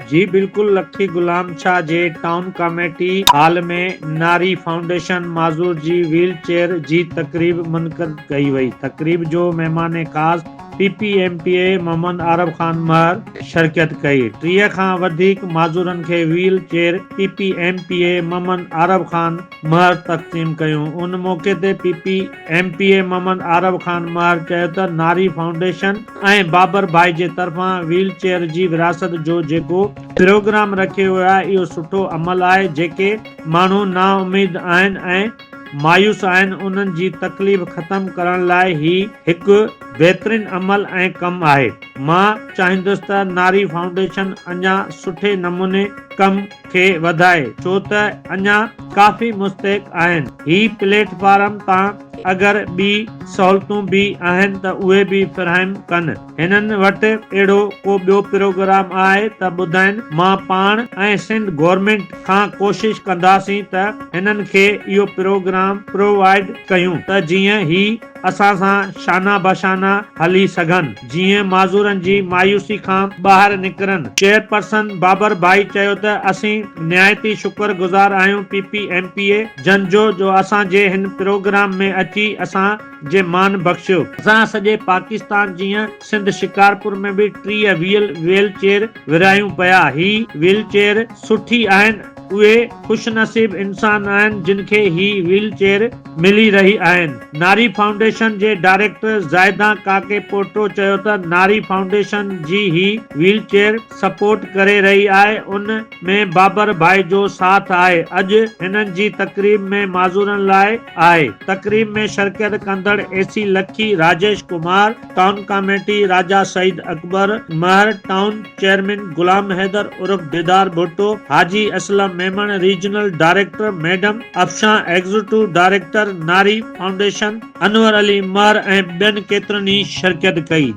जी बिल्कुल, लखी गुलाम शाह जे town committee हाल में नारी फाउंडेशन माज़ूर जी व्हील चेयर जी तकरीब मुनक़द कई वई। तकरीब जो मेहमान ख़ास PPMPA मोहम्मद आरब खान महर शिरकत कई। 30 खां वधीक माज़ूरनि खे व्हील चेयर PPMPA मोहम्मद आरब खान महर तक़सीम कयूं। उन मौके ते PPMPA मोहम्मद आरब खान महर चयो त नारी फाउंडेशन ऐं बाबर भाई जे तरफ़ां व्हील चेयर जी विरासत जो जेको प्रोग्राम रखियो वियो आहे इहो सुठो अमल आहे। जेके माण्हू नाउमीद आहिनि ऐं मायूस आहिनि उन्हनि जी तकलीफ़ ख़तम करण लाइ ही हिकु बहितरीन अमल ऐं कमु आहे। मां चाहींदुसि त नारी फाउंडेशन अञा सुठे नमूने कम खे वधाए, छो त अञा काफ़ी मुस्तहिक आहिनि। ही प्लेटफॉर्म तां अगर ॿी सहूलतूं बि आहिनि त उहे बि फ़राहम कनि। हिननि वटि अहिड़ो को ॿियो प्रोग्राम आहे त ॿुधाइनि। मां पाण ऐं सिंध गवर्नमेंट खां कोशिश कंदासीं त हिननि खे इहो प्रोग्राम प्रोवाइड कयूं त जीअं ही असां सां शाना बशाना हली सघनि, जीअं माज़ूरनि जी मायूसी खां ॿाहिरि निकिरनि। चेयरपर्सन बाबर भाई चयो त असीं निहायती शुक्रगुज़ार आहियूं PPMPA जन जो असांजे हिन प्रोग्राम में अची असां जे मान बख़्शियो। असां सॼे पाकिस्तान जीअं सिंध शिकारपुर में बि 30 व्हील चेयर विरायूं पिया। ही व्हील चेयर सुठी आहिनि। उहे खुशनसीब इंसान आहिनि जिन खे ही व्हील चेयर मिली रही आहिनि। नारी फाउंडेशन जे डायरेक्टर ज़ाहिदा काके पोटो चयो त नारी फाउंडेशन जी ही व्हील चेयर सपोर्ट करे रही आहे। उन में बाबर भाई जो साथ आहे। अॼु हिननि जी तकरीब में माज़ूरनि लाइ आहे। तकरीब में शिरकत कंदड़ AC Lakhi Rajesh Kumar, town committee Raja Saeed Akbar Mahar, town chairman Ghulam Haider उर्फ Didar Bhutto, Haji Aslam Memon, regional director madam Afshan, executive director Nari foundation Anwar Ali Mahar ऐं ॿियनि केतिरनि ई शिरकत कई।